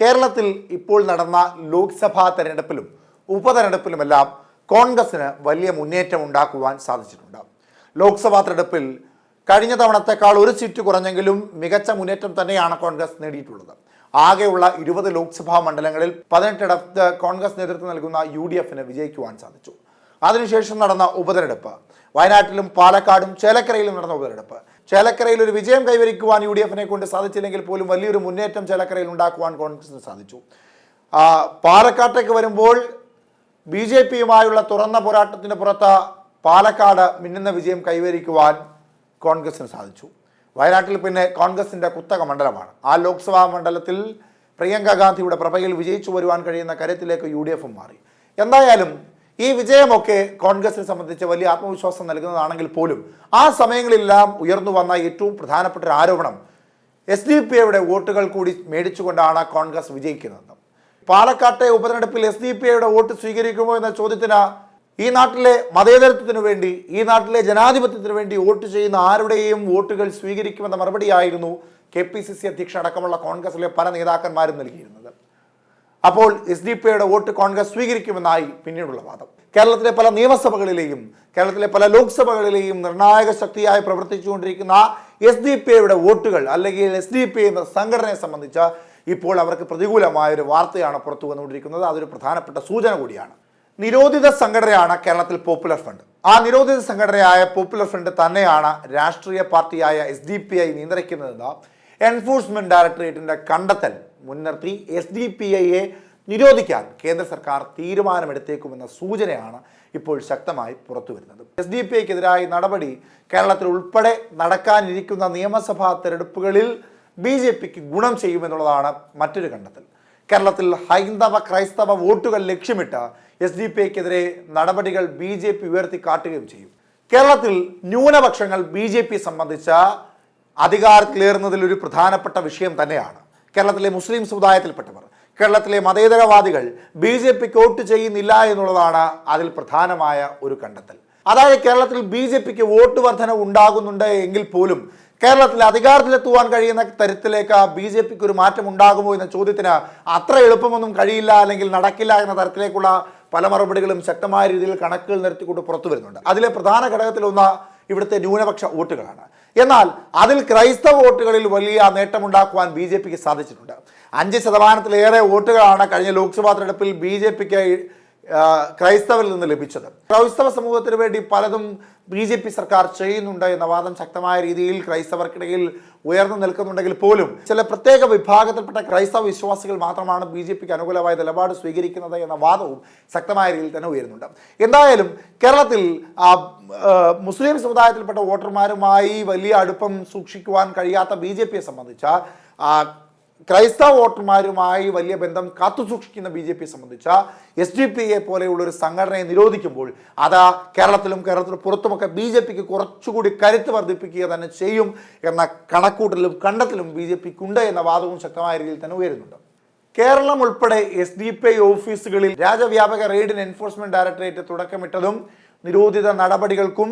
കേരളത്തിൽ ഇപ്പോൾ നടന്ന ലോക്സഭാ തെരഞ്ഞെടുപ്പിലും ഉപതെരഞ്ഞെടുപ്പിലുമെല്ലാം കോൺഗ്രസിന് വലിയ മുന്നേറ്റം ഉണ്ടാക്കുവാൻ സാധിച്ചിട്ടുണ്ട്. ലോക്സഭാ തെരഞ്ഞെടുപ്പിൽ കഴിഞ്ഞ തവണത്തേക്കാൾ ഒരു സീറ്റ് കുറഞ്ഞെങ്കിലും മികച്ച മുന്നേറ്റം തന്നെയാണ് കോൺഗ്രസ് നേടിയിട്ടുള്ളത്. ആകെയുള്ള 20 ലോക്സഭാ മണ്ഡലങ്ങളിൽ 18 കോൺഗ്രസ് നേതൃത്വം നൽകുന്ന UDFന് വിജയിക്കുവാൻ സാധിച്ചു. അതിനുശേഷം നടന്ന ഉപതെരഞ്ഞെടുപ്പ്, വയനാട്ടിലും പാലക്കാടും ചേലക്കരയിലും നടന്ന ഉപതെരഞ്ഞെടുപ്പ്, ചേലക്കരയിൽ ഒരു വിജയം കൈവരിക്കുവാൻ UDFനെ കൊണ്ട് സാധിച്ചില്ലെങ്കിൽ പോലും വലിയൊരു മുന്നേറ്റം ചേലക്കരയിൽ ഉണ്ടാക്കുവാൻ കോൺഗ്രസിന് സാധിച്ചു. പാലക്കാട്ടേക്ക് വരുമ്പോൾ BJPയുമായുള്ള തുറന്ന പോരാട്ടത്തിന് പുറത്ത് പാലക്കാട് മിന്നുന്ന വിജയം കൈവരിക്കുവാൻ കോൺഗ്രസിന് സാധിച്ചു. വയനാട്ടിൽ പിന്നെ കോൺഗ്രസിൻ്റെ കുത്തക മണ്ഡലമാണ്. ആ ലോക്സഭാ മണ്ഡലത്തിൽ പ്രിയങ്ക ഗാന്ധിയുടെ പ്രഭയിൽ വിജയിച്ചു വരുവാൻ കഴിയുന്ന കാര്യത്തിലേക്ക് UDFും മാറി. എന്തായാലും ഈ വിജയമൊക്കെ കോൺഗ്രസിനെ സംബന്ധിച്ച് വലിയ ആത്മവിശ്വാസം നൽകുന്നതാണെങ്കിൽ പോലും ആ സമയങ്ങളിലെല്ലാം ഉയർന്നു വന്ന ഏറ്റവും പ്രധാനപ്പെട്ട ഒരു ആരോപണം SDPIയുടെ വോട്ടുകൾ കൂടി മേടിച്ചുകൊണ്ടാണ് കോൺഗ്രസ് വിജയിക്കുന്നത്. പാലക്കാട്ടെ ഉപതെരഞ്ഞെടുപ്പിൽ SDPIയുടെ വോട്ട് സ്വീകരിക്കുമോ എന്ന ചോദ്യത്തിന് ഈ നാട്ടിലെ മതേതരത്വത്തിന് വേണ്ടി, ഈ നാട്ടിലെ ജനാധിപത്യത്തിന് വേണ്ടി വോട്ട് ചെയ്യുന്ന ആരുടെയും വോട്ടുകൾ സ്വീകരിക്കുമെന്ന മറുപടിയായിരുന്നു KPCC അധ്യക്ഷൻ അടക്കമുള്ള കോൺഗ്രസിലെ പല നേതാക്കന്മാരും നൽകിയിരുന്നത്. അപ്പോൾ SDPIയുടെ വോട്ട് കോൺഗ്രസ് സ്വീകരിക്കുമെന്നായി പിന്നീടുള്ള വാദം. കേരളത്തിലെ പല നിയമസഭകളിലെയും കേരളത്തിലെ പല ലോക്സഭകളിലെയും നിർണായക ശക്തിയായി പ്രവർത്തിച്ചുകൊണ്ടിരിക്കുന്ന SDPIയുടെ വോട്ടുകൾ അല്ലെങ്കിൽ SDPI എന്ന സംഘടനയെ സംബന്ധിച്ച് ഇപ്പോൾ അവർക്ക് പ്രതികൂലമായൊരു വാർത്തയാണ് പുറത്തു വന്നുകൊണ്ടിരിക്കുന്നത്. അതൊരു പ്രധാനപ്പെട്ട സൂചന കൂടിയാണ്. നിരോധിത സംഘടനയാണ് കേരളത്തിൽ പോപ്പുലർ ഫ്രണ്ട്. ആ നിരോധിത സംഘടനയായ പോപ്പുലർ ഫ്രണ്ട് തന്നെയാണ് രാഷ്ട്രീയ പാർട്ടിയായ SDPI നിയന്ത്രിക്കുന്നതെന്ന് എൻഫോഴ്സ്മെന്റ് ഡയറക്ടറേറ്റിന്റെ കണ്ടെത്തൽ മുൻനിർത്തി SDPIയെ നിരോധിക്കാൻ കേന്ദ്ര സർക്കാർ തീരുമാനമെടുത്തേക്കുമെന്ന സൂചനയാണ് ഇപ്പോൾ ശക്തമായി പുറത്തു വരുന്നത്. SDPIക്കെതിരായ നടപടി കേരളത്തിൽ ഉൾപ്പെടെ നടക്കാനിരിക്കുന്ന നിയമസഭാ തെരഞ്ഞെടുപ്പുകളിൽ BJPക്ക് ഗുണം ചെയ്യുമെന്നുള്ളതാണ് മറ്റൊരു കണ്ടെത്തൽ. കേരളത്തിൽ ഹൈന്ദവ ക്രൈസ്തവ വോട്ടുകൾ ലക്ഷ്യമിട്ട് SDPIക്കെതിരെ നടപടികൾ BJP ഉയർത്തി കാട്ടുകയും ചെയ്യും. കേരളത്തിൽ ന്യൂനപക്ഷങ്ങൾ BJP സംബന്ധിച്ച അധികാരത്തിലേറുന്നതിൽ ഒരു പ്രധാനപ്പെട്ട വിഷയം തന്നെയാണ്. കേരളത്തിലെ മുസ്ലിം സമുദായത്തിൽപ്പെട്ടവർ, കേരളത്തിലെ മതേതരവാദികൾ BJPക്ക് വോട്ട് ചെയ്യുന്നില്ല എന്നുള്ളതാണ് അതിൽ പ്രധാനമായ ഒരു കണ്ടെത്തൽ. അതായത് കേരളത്തിൽ BJPക്ക് വോട്ട് വർധന ഉണ്ടാകുന്നുണ്ട് എങ്കിൽ പോലും കേരളത്തിൽ അധികാരത്തിലെത്തുവാൻ കഴിയുന്ന തരത്തിലേക്ക് BJPക്ക് ഒരു മാറ്റം ഉണ്ടാകുമോ എന്ന ചോദ്യത്തിന് അത്ര എളുപ്പമൊന്നും കഴിയില്ല, അല്ലെങ്കിൽ നടക്കില്ല എന്ന തരത്തിലേക്കുള്ള പല മറുപടികളും ശക്തമായ രീതിയിൽ കണക്കുകൾ നിരത്തിക്കൊണ്ട് പുറത്തു വരുന്നുണ്ട്. അതിലെ പ്രധാന ഘടകത്തിലൊന്ന് ഇവിടുത്തെ ന്യൂനപക്ഷ വോട്ടുകളാണ്. എന്നാൽ അതിൽ ക്രൈസ്തവ വോട്ടുകളിൽ വലിയ നേട്ടമുണ്ടാക്കുവാൻ BJPക്ക് സാധിച്ചിട്ടുണ്ട്. 5% വോട്ടുകളാണ് കഴിഞ്ഞ ലോക്സഭാ തെരഞ്ഞെടുപ്പിൽ BJPക്ക് ക്രൈസ്തവരിൽ നിന്ന് ലഭിച്ചത്. ക്രൈസ്തവ സമൂഹത്തിന് വേണ്ടി പലതും BJP സർക്കാർ ചെയ്യുന്നുണ്ട് എന്ന വാദം ശക്തമായ രീതിയിൽ ക്രൈസ്തവർക്കിടയിൽ ഉയർന്നു നിൽക്കുന്നുണ്ടെങ്കിൽ പോലും ചില പ്രത്യേക വിഭാഗത്തിൽപ്പെട്ട ക്രൈസ്തവ വിശ്വാസികൾ മാത്രമാണ് BJPക്ക് അനുകൂലമായ നിലപാട് സ്വീകരിക്കുന്നത് എന്ന വാദവും ശക്തമായ രീതിയിൽ തന്നെ ഉയരുന്നുണ്ട്. എന്തായാലും കേരളത്തിൽ മുസ്ലിം സമുദായത്തിൽപ്പെട്ട വോട്ടർമാരുമായി വലിയ അടുപ്പം സൂക്ഷിക്കുവാൻ കഴിയാത്ത BJPയെ സംബന്ധിച്ച ക്രൈസ്തവ വോട്ടർമാരുമായി വലിയ ബന്ധം കാത്തുസൂക്ഷിക്കുന്ന BJPയെ സംബന്ധിച്ച SDPIയെ പോലെയുള്ളൊരു സംഘടനയെ നിരോധിക്കുമ്പോൾ അത് കേരളത്തിലും പുറത്തുമൊക്കെ BJPക്ക് കുറച്ചുകൂടി കരുത്ത് വർദ്ധിപ്പിക്കുക തന്നെ ചെയ്യും എന്ന കണക്കൂട്ടലും കണ്ടെത്തലും BJPക്കുണ്ട് എന്ന വാദവും ശക്തമായ രീതിയിൽ തന്നെ ഉയരുന്നുണ്ട്. കേരളം ഉൾപ്പെടെ SDPI ഓഫീസുകളിൽ രാജ്യവ്യാപക റെയ്ഡിന് എൻഫോഴ്സ്മെന്റ് ഡയറക്ടറേറ്റ് തുടക്കമിട്ടതും നിരോധിത നടപടികൾക്കും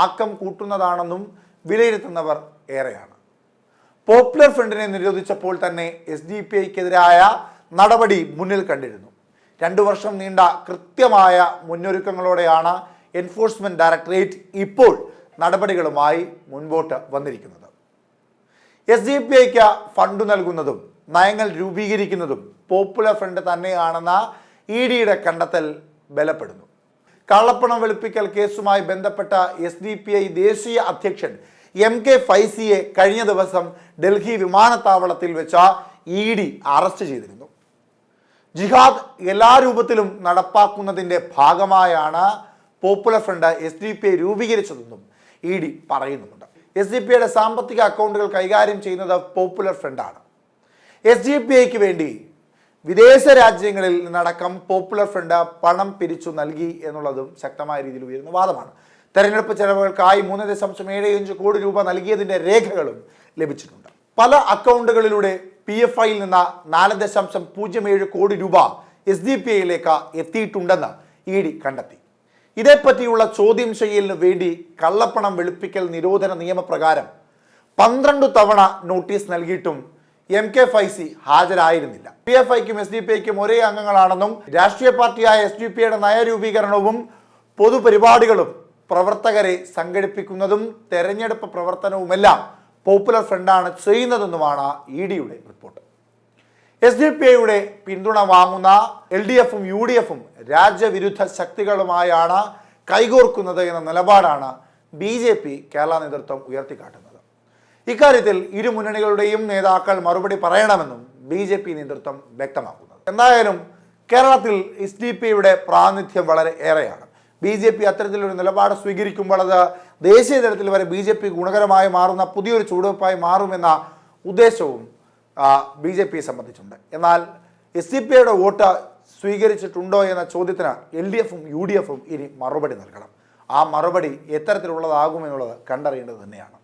ആക്കം കൂട്ടുന്നതാണെന്നും വിലയിരുത്തുന്നവർ ഏറെയാണ്. പോപ്പുലർ ഫ്രണ്ടിനെ നിരോധിച്ചപ്പോൾ തന്നെ SDPIക്കെതിരായ നടപടി മുന്നിൽ കണ്ടിരുന്നു. 2 വർഷം നീണ്ട കൃത്യമായ മുന്നൊരുക്കങ്ങളോടെയാണ് എൻഫോഴ്സ്മെന്റ് ഡയറക്ടറേറ്റ് ഇപ്പോൾ നടപടികളുമായി മുൻപോട്ട് വന്നിരിക്കുന്നത്. SDPIക്ക് ഫണ്ട് നൽകുന്നതും നയങ്ങൾ രൂപീകരിക്കുന്നതും പോപ്പുലർ ഫ്രണ്ട് തന്നെയാണെന്ന EDയുടെ കണ്ടെത്തൽ ബലപ്പെടുന്നു. കള്ളപ്പണം വെളുപ്പിക്കൽ കേസുമായി ബന്ധപ്പെട്ട SDPI ദേശീയ അധ്യക്ഷൻ MK ഫൈസിയെ കഴിഞ്ഞ ദിവസം ഡൽഹി വിമാനത്താവളത്തിൽ വെച്ച ED അറസ്റ്റ് ചെയ്തിരുന്നു. ജിഹാദ് എല്ലാ രൂപത്തിലും നടപ്പാക്കുന്നതിൻ്റെ ഭാഗമായാണ് പോപ്പുലർ ഫ്രണ്ട് SDPI രൂപീകരിച്ചതെന്നും ED പറയുന്നുണ്ട്. SDPIയുടെ സാമ്പത്തിക അക്കൗണ്ടുകൾ കൈകാര്യം ചെയ്യുന്നത് പോപ്പുലർ ഫ്രണ്ടാണ്. SDPIക്ക് വേണ്ടി വിദേശ രാജ്യങ്ങളിൽ നിന്നടക്കം പോപ്പുലർ ഫ്രണ്ട് പണം പിരിച്ചു നൽകി എന്നുള്ളതും ശക്തമായ രീതിയിൽ ഉയരുന്ന വാദമാണ്. തെരഞ്ഞെടുപ്പ് ചെലവുകൾക്കായി 3.75 കോടി രൂപ നൽകിയതിൻ്റെ രേഖകളും ലഭിച്ചിട്ടുണ്ട്. പല അക്കൗണ്ടുകളിലൂടെ PFIയിൽ നിന്ന് 4.07 കോടി രൂപ SDPIയിലേക്ക് എത്തിയിട്ടുണ്ടെന്ന് ED കണ്ടെത്തി. ഇതേപ്പറ്റിയുള്ള ചോദ്യം ചെയ്യലിന് വേണ്ടി കള്ളപ്പണം വെളുപ്പിക്കൽ നിരോധന നിയമപ്രകാരം 12 തവണ നോട്ടീസ് നൽകിയിട്ടും MK ഫൈസി ഹാജരായിരുന്നില്ല. PFIക്കും SDP-ക്കും ഒരേ അംഗങ്ങളാണെന്നും രാഷ്ട്രീയ പാർട്ടിയായ SDP-യുടെ നയരൂപീകരണവും പൊതുപരിപാടികളും പ്രവർത്തകരെ സംഘടിപ്പിക്കുന്നതും തെരഞ്ഞെടുപ്പ് പ്രവർത്തനവുമെല്ലാം പോപ്പുലർ ഫ്രണ്ടാണ് ചെയ്യുന്നതെന്നുമാണ് EDയുടെ റിപ്പോർട്ട്. SDP-യുടെ പിന്തുണ വാങ്ങുന്ന LDFും UDFും രാജ്യവിരുദ്ധ ശക്തികളുമായാണ് കൈകോർക്കുന്നത് എന്ന നിലപാടാണ് BJP കേരള നേതൃത്വം ഉയർത്തിക്കാട്ടുന്നത്. ഇക്കാര്യത്തിൽ ഇരു മുന്നണികളുടെയും നേതാക്കൾ മറുപടി പറയണമെന്നും BJP നേതൃത്വം വ്യക്തമാക്കുന്നത്. എന്തായാലും കേരളത്തിൽ SDP-യുടെ പ്രാതിനിധ്യം വളരെ ഏറെയാണ്. BJP അത്തരത്തിലൊരു നിലപാട് സ്വീകരിക്കുമ്പോൾ അത് ദേശീയ തലത്തിൽ വരെ BJP ഗുണകരമായി മാറുന്ന പുതിയൊരു ചുവടുവയ്പായി മാറുമെന്ന ഉദ്ദേശവും BJPയെ സംബന്ധിച്ചുണ്ട്. എന്നാൽ SDP-യുടെ വോട്ട് സ്വീകരിച്ചിട്ടുണ്ടോ എന്ന ചോദ്യത്തിന് LDFും UDFും ഇനി മറുപടി നൽകണം. ആ മറുപടി എത്തരത്തിലുള്ളതാകുമെന്നുള്ളത് കണ്ടറിയേണ്ടത് തന്നെയാണ്.